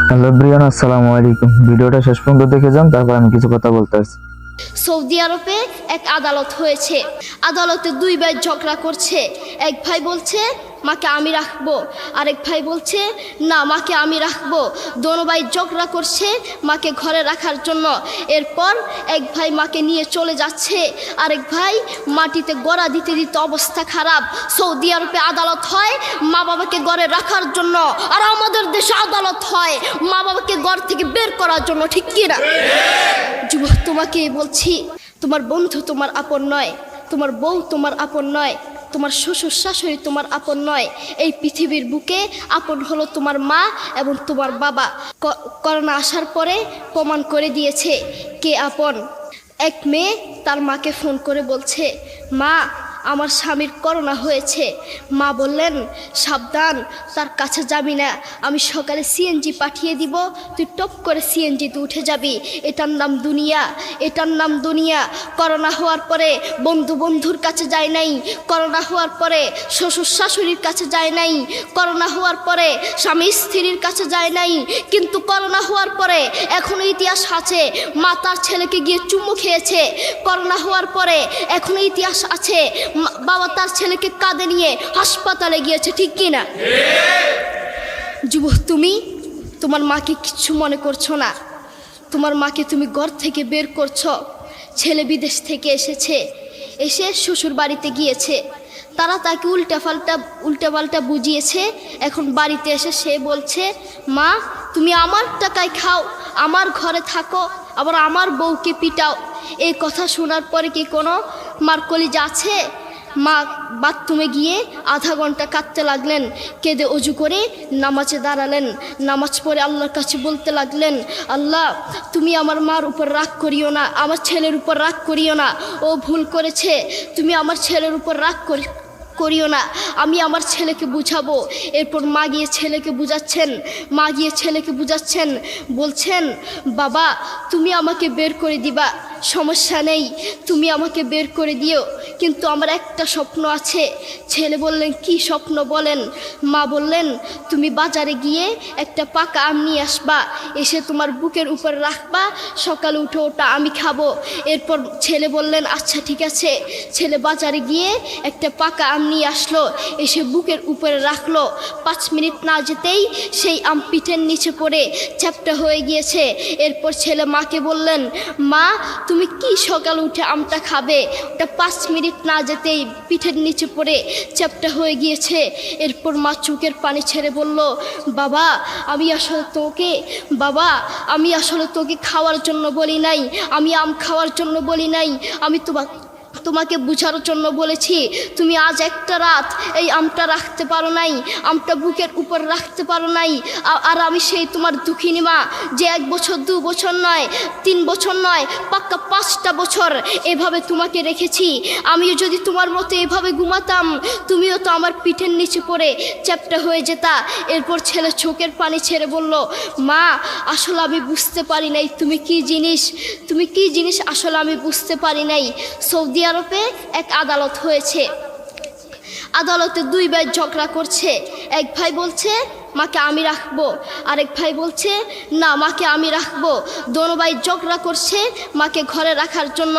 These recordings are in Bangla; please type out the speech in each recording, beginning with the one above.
হ্যালো ব্রিয়ান, আসসালামু আলাইকুম। ভিডিওটা শেষ পর্যন্ত দেখে যান, তারপর আমি কিছু কথা বলতে আসছি। সৌদি আরবে এক আদালত হয়েছে। আদালতে দুই ভাই ঝগড়া করছে। এক ভাই বলছে মাকে আমি রাখবো, আরেক ভাই বলছে না মাকে আমি রাখবো। দোনো ভাই ঝগড়া করছে মাকে ঘরে রাখার জন্য। এরপর এক ভাই মাকে নিয়ে চলে যাচ্ছে, আরেক ভাই মাটিতে গড়া দিতে দিতে অবস্থা খারাপ। সৌদি আরবে আদালত হয় মা বাবাকে ঘরে রাখার জন্য, আর আমাদের দেশে আদালত হয় মা বাবাকে ঘর থেকে বের করার জন্য। ঠিক কিনা যুবক, তোমাকে বলছি, তোমার বন্ধু তোমার আপন নয়, তোমার বউ তোমার আপন নয়, তোমার শ্বশুর শাশুড়ি তোমার আপন নয়। এই পৃথিবীর বুকে আপন হলো তোমার মা এবং তোমার বাবা। করোনা আসার পরে প্রমাণ করে দিয়েছে কে আপন। এক মেয়ে তার মাকে ফোন করে বলছে, মা আমার স্বামীর করোনা হয়েছে। মা বললেন সাবধান, তার কাছে যাবি না, আমি সকালে সিএনজি পাঠিয়ে দিব, তুই টপ করে সিএনজিতে উঠে যাবি। এটার নাম দুনিয়া, এটার নাম দুনিয়া। করোনা হওয়ার পরে বন্ধুর কাছে যায় নাই, করোনা হওয়ার পরে শ্বশুর শাশুড়ির কাছে যায় নাই, করোনা হওয়ার পরে স্বামী স্ত্রীর কাছে যায় নাই। কিন্তু করোনা হওয়ার পরে এখনো ইতিহাস আছে, মা তার ছেলেকে গিয়ে চুমু খেয়েছে। করোনা হওয়ার পরে এখনো ইতিহাস আছে, বাবা তার ছেলেকে কাঁধে নিয়ে হাসপাতালে গিয়েছে। ঠিক কিনা যুবক, তুমি তোমার মাকে কিচ্ছু মনে করছো না। তোমার মাকে তুমি ঘর থেকে বের করছো। ছেলে বিদেশ থেকে এসে শ্বশুর বাড়িতে গিয়েছে, তারা তাকে উল্টাপাল্টা বুঝিয়েছে। এখন বাড়িতে এসে সে বলছে, মা তুমি আমার টাকায় খাও, আমার ঘরে থাকো, আবার আমার বউকে পিটাও। এই কথা শোনার পরে কি কোনো মার কলিজা আছে? মা বাথরুমে গিয়ে আধা ঘন্টা কাঁদতে লাগলেন। কেঁদে অজু করে নামাজে দাঁড়ালেন। নামাজ পড়ে আল্লাহর কাছে বলতে লাগলেন, আল্লাহ তুমি আমার মার উপর রাগ করিও না, আমার ছেলের উপর রাগ করিও না, ও ভুল করেছে, তুমি আমার ছেলের উপর রাগ করিও না, আমি আমার ছেলেকে বুঝাবো। এরপর মা গিয়ে ছেলেকে বুঝাচ্ছেন, বলছেন বাবা তুমি আমাকে বের করে দিবা, সমস্যা নেই, তুমি আমাকে বের করে দিও, কিন্তু আমার একটা স্বপ্ন আছে। ছেলে বললেন কি স্বপ্ন বলেন? মা বললেন তুমি বাজারে গিয়ে একটা পাকা আম নিয়ে আসবা, এসে তোমার বুকের উপর রাখবা, সকালে উঠে ওটা আমি খাবো। এরপর ছেলে বললেন আচ্ছা ঠিক আছে। ছেলে বাজারে গিয়ে একটা পাকা আম নিয়ে আসলো, এসে বুকের উপরে রাখলো। 5 মিনিট না যেতেই সেই আম পিঠের নিচে পড়ে চ্যাপ্টা হয়ে গিয়েছে। এরপর ছেলে মাকে বললেন, মা তুমি কি সকাল উঠে আমটা খাবে? ওটা 5 মিনিট না যেতেই পিঠের নিচে পড়ে চ্যাপ্টা হয়ে গিয়েছে। এরপর মা চোখের পানি ছেড়ে বলল, বাবা আমি আসলে তোকে খাওয়ার জন্য বলি নাই, আমি আম খাওয়ার জন্য বলি নাই, আমি তোমাকে বুঝার জন্য বলেছি। তুমি আজ একটা রাত এই আমটা রাখতে পারো নাই, আমটা বুকের উপর রাখতে পারো নাই, আর আমি সেই তোমার দুঃখিনী মা যে 1 বছর 2 বছর নয়, 3 বছর নয়, পাক্কা 5টা বছর এভাবে তোমাকে রেখেছি। আমিও যদি তোমার মতো এভাবে ঘুমাতাম, তুমিও তো আমার পিঠের নিচে পড়ে চ্যাপ্টা হয়ে যেতা। এরপর ছেলে চোখের পানি ছেড়ে বলল, মা আসলে আমি বুঝতে পারি নাই তুমি কি জিনিস আসলে আমি বুঝতে পারি নাই। সৌদি আরবে এক আদালত হয়েছে। আদালতে দুই ভাই ঝগড়া করছে। এক ভাই বলছে মাকে আমি রাখবো, আরেক ভাই বলছে না মাকে আমি রাখবো। দোনো ভাই ঝগড়া করছে মাকে ঘরে রাখার জন্য।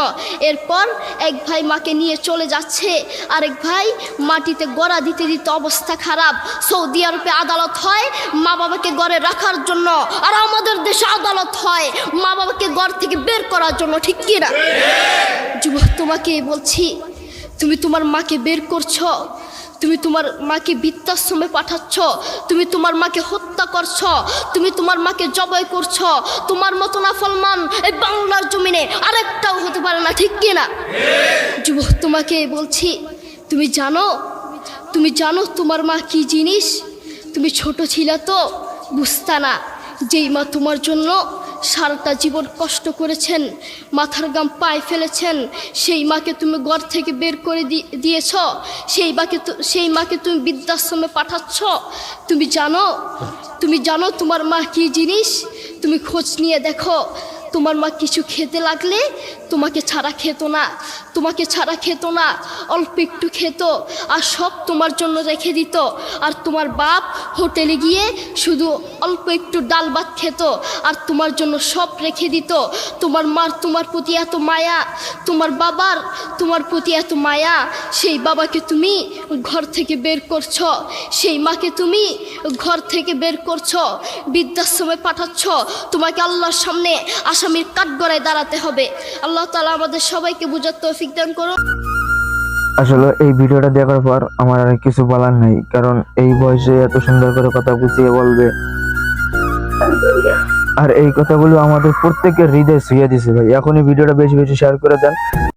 এরপর এক ভাই মাকে নিয়ে চলে যাচ্ছে, আরেক ভাই মাটিতে গড়া দিতে দিতে অবস্থা খারাপ। সৌদি আরবে আদালত হয় মা বাবাকে ঘরে রাখার জন্য, আর আমাদের দেশে আদালত হয় মা বাবাকে ঘর থেকে বের করার জন্য। ঠিক কিনা যুবক, তোমাকে বলছি, তুমি তোমার মাকে বের করছো, তুমি তোমার মাকে বৃদ্ধাশ্রমে পাঠাচ্ছ, তুমি তোমার মাকে হত্যা করছ, তুমি তোমার মাকে জবাই করছ। তোমার মতো নাফরমান এই বাংলার জমিনে আরেকটাও হতে পারে না। ঠিক কিনা যুবক, তোমাকে বলছি, তুমি জানো তোমার মা কি জিনিস? তুমি ছোট ছিলে তো বুঝতা না। যেই মা তোমার জন্য সারাটা জীবন কষ্ট করেছেন, মাথার গাম পায়ে ফেলেছেন, সেই মাকে তুমি ঘর থেকে বের করে দিয়েছ, সেই মাকে তুমি বৃদ্ধাশ্রমে পাঠাচ্ছ। তুমি জানো তোমার মা কি জিনিস? তুমি খোঁজ নিয়ে দেখো, তোমার মা কিছু খেতে লাগলে তোমাকে ছাড়া খেত না, তোমাকে ছাড়া খেত না, অল্প একটু খেত আর সব তোমার জন্য রেখে দিত। আর তোমার বাপ হোটেলে গিয়ে শুধু অল্প একটু ডাল ভাত খেত আর তোমার জন্য সব রেখে দিত। তোমার মার তোমার প্রতি এত মায়া, তোমার বাবার তোমার প্রতি এত মায়া, সেই বাবাকে তুমি ঘর থেকে বের করছো, সেই মাকে তুমি ঘর থেকে বের করছো, বৃদ্ধাশ্রমে পাঠাচ্ছ। তোমাকে আল্লাহর সামনে আসামির কাঠগড়ায় দাঁড়াতে হবে। আল্লাহ তাআলা আমাদের সবাইকে বুঝার তৌফিক দান করুন। আসলে এই ভিডিওটা দেখার পর আমার আর কিছু বলার নেই, কারণ এই বয়সে এত সুন্দর করে কথা গুছিয়ে বলবে, আর এই কথাগুলো আমাদের প্রত্যেকের হৃদয় ছুঁয়ে দিছে ভাই। এখনই ভিডিওটা বেশি বেশি শেয়ার করে দেন।